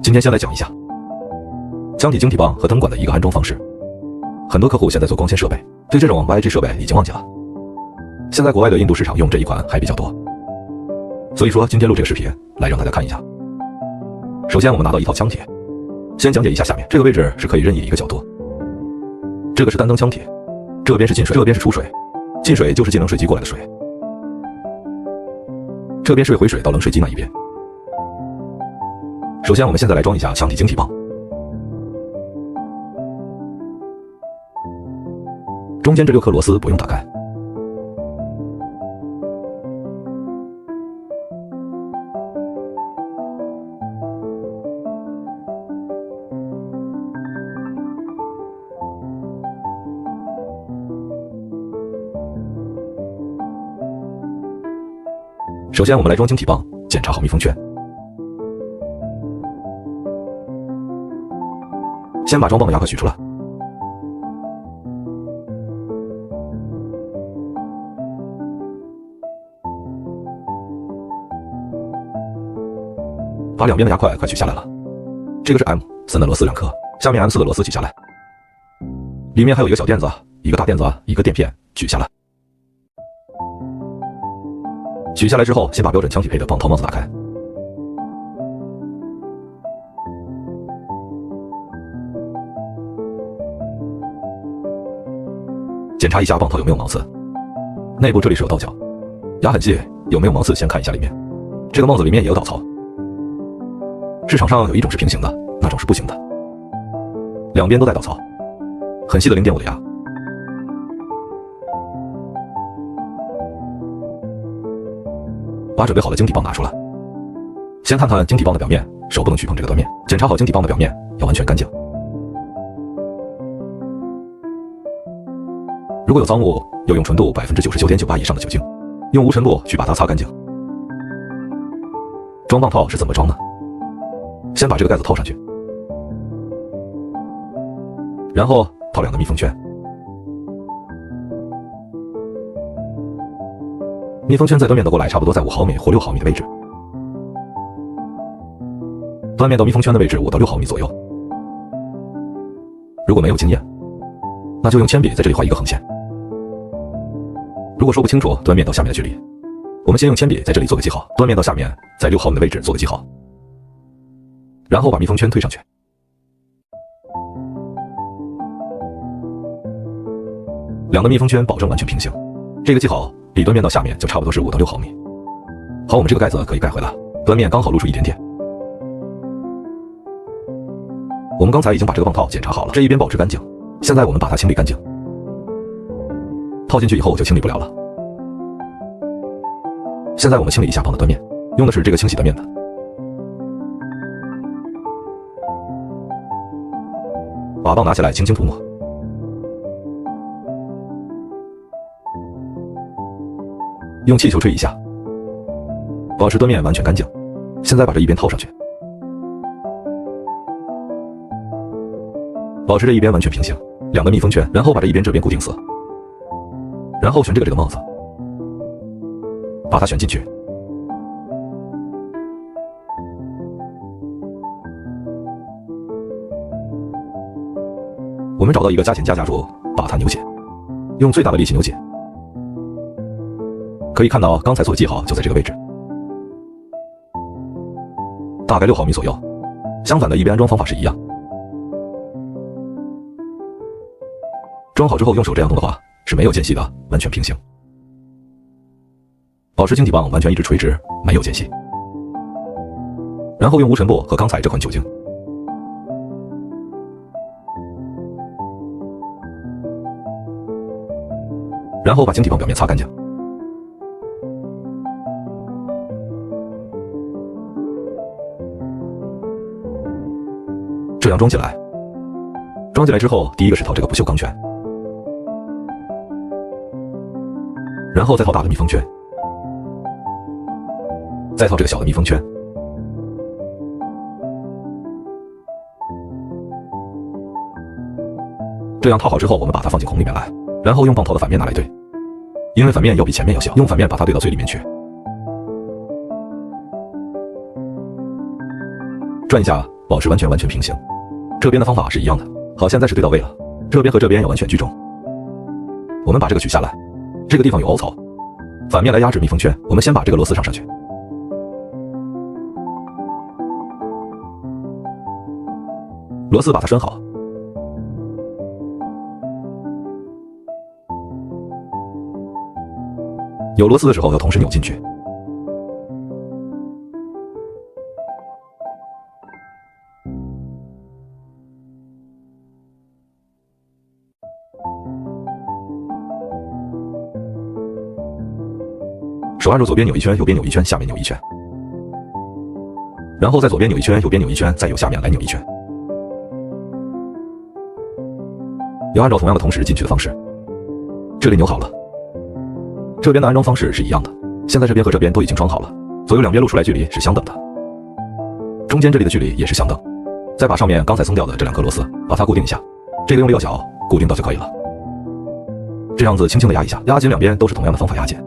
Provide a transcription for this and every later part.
今天先来讲一下腔体晶体棒和灯管的一个安装方式。很多客户现在做光纤设备，对这种 YG 设备已经忘记了。现在国外的印度市场用这一款还比较多，所以说今天录这个视频来让大家看一下。首先我们拿到一套腔体，先讲解一下下面这个位置是可以任意一个角度。这个是单灯腔体，这边是进水，这边是出水。进水就是进冷水机过来的水，这边是回水到冷水机那一边。首先我们现在来装一下腔体晶体棒，中间这6颗螺丝不用打开，首先我们来装晶体棒，检查好密封圈。先把装棒的牙块取出来，把两边的牙块快取下来了。这个是 M3 的螺丝2颗，下面 M4 的螺丝取下来，里面还有一个小垫子，一个大垫子，一个垫片，取下来。取下来之后，先把标准腔体配的棒套帽子打开，检查一下棒套有没有毛刺，内部这里是有倒角，压很细，有没有毛刺先看一下里面。这个帽子里面也有倒槽，市场上有一种是平行的，那种是不行的，两边都带倒槽，很细的零点5的压。把准备好的晶体棒拿出来，先看看晶体棒的表面，手不能去碰这个端面，检查好晶体棒的表面要完全干净。如果有脏物，要用纯度 99.98% 以上的酒精，用无尘布去把它擦干净。装棒套是怎么装呢？先把这个盖子套上去，然后套2个密封圈。密封圈在端面的过来差不多在5毫米或6毫米的位置，端面到密封圈的位置5到6毫米左右。如果没有经验，那就用铅笔在这里画一个横线。如果说不清楚端面到下面的距离，我们先用铅笔在这里做个记号，端面到下面在6毫米的位置做个记号，然后把密封圈推上去。2个密封圈保证完全平行，这个记号离端面到下面就差不多是5到6毫米。好，我们这个盖子可以盖回来，端面刚好露出一点点。我们刚才已经把这个棒套检查好了，这一边保持干净，现在我们把它清理干净。套进去以后就清理不了了。现在我们清理一下棒的端面，用的是这个清洗端面的。把棒拿起来轻轻涂抹，用气球吹一下，保持端面完全干净。现在把这一边套上去，保持这一边完全平行，2个密封圈，然后把这一边这边固定死，然后选这个帽子，把它选进去。我们找到一个加钳夹夹住，把它扭紧，用最大的力气扭紧。可以看到刚才做的记号就在这个位置，大概6毫米左右。相反的一边安装方法是一样。装好之后用手这样动的话是没有间隙的，完全平行。保持晶体棒完全一直垂直，没有间隙。然后用无尘布和刚才这款酒精，然后把晶体棒表面擦干净。这样装起来。装进来之后，第一个是套这个不锈钢圈，然后再套大的密封圈，再套这个小的密封圈。这样套好之后，我们把它放进孔里面来，然后用棒套的反面拿来对，因为反面要比前面要小，用反面把它对到最里面去。转一下，保持完全平行。这边的方法是一样的。好，现在是对到位了，这边和这边要完全居中。我们把这个取下来，这个地方有凹槽，反面来压制密封圈。我们先把这个螺丝上去，螺丝把它拴好。有螺丝的时候要同时扭进去。手按住左边扭一圈，右边扭一圈，下面扭一圈，然后在左边扭一圈，右边扭一圈，再由下面来扭一圈。要按照同样的同时进去的方式。这里扭好了，这边的安装方式是一样的。现在这边和这边都已经装好了，左右两边露出来距离是相等的，中间这里的距离也是相等。再把上面刚才松掉的这两颗螺丝把它固定一下，这个用力要小，固定到就可以了。这样子轻轻的压一下，压紧两边都是同样的方法压紧，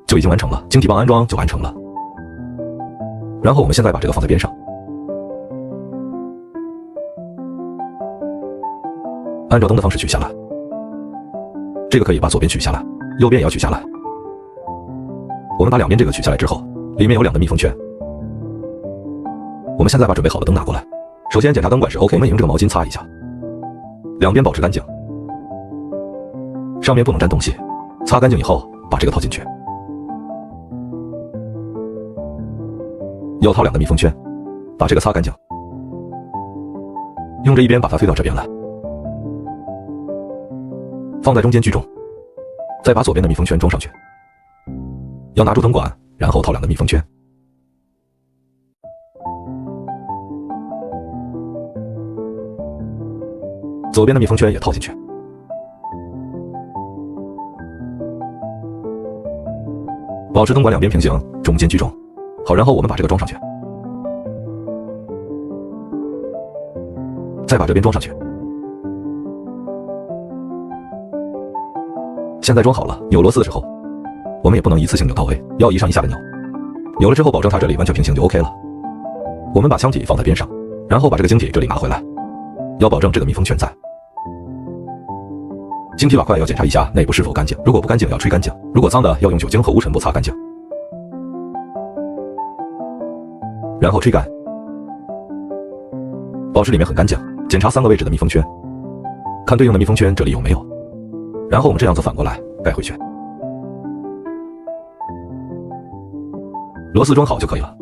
就已经完成了。晶体棒安装就完成了。然后我们现在把这个放在边上，按照灯的方式取下来。这个可以把左边取下来，右边也要取下来。我们把两边这个取下来之后，里面有两个密封圈。我们现在把准备好的灯拿过来，首先检查灯管是 OK， 我们用这个毛巾擦一下，两边保持干净，上面不能沾东西。擦干净以后，把这个套进去。要套两个密封圈，把这个擦干净，用这一边把它推到这边来，放在中间居中，再把左边的密封圈装上去。要拿住灯管，然后套两个密封圈。左边的密封圈也套进去。保持灯管两边平行，中间居中。好，然后我们把这个装上去，再把这边装上去。现在装好了，扭螺丝的时候，我们也不能一次性扭到位，要一上一下的扭。扭了之后，保证它这里完全平行就 OK 了。我们把腔体放在边上，然后把这个晶体这里拿回来，要保证这个密封圈在。晶体瓦块要检查一下内部是否干净，如果不干净要吹干净，如果脏的要用酒精和无尘布擦干净，然后吹干，保持里面很干净。检查3个位置的密封圈，看对应的密封圈这里有没有，然后我们这样子反过来盖回去。螺丝装好就可以了。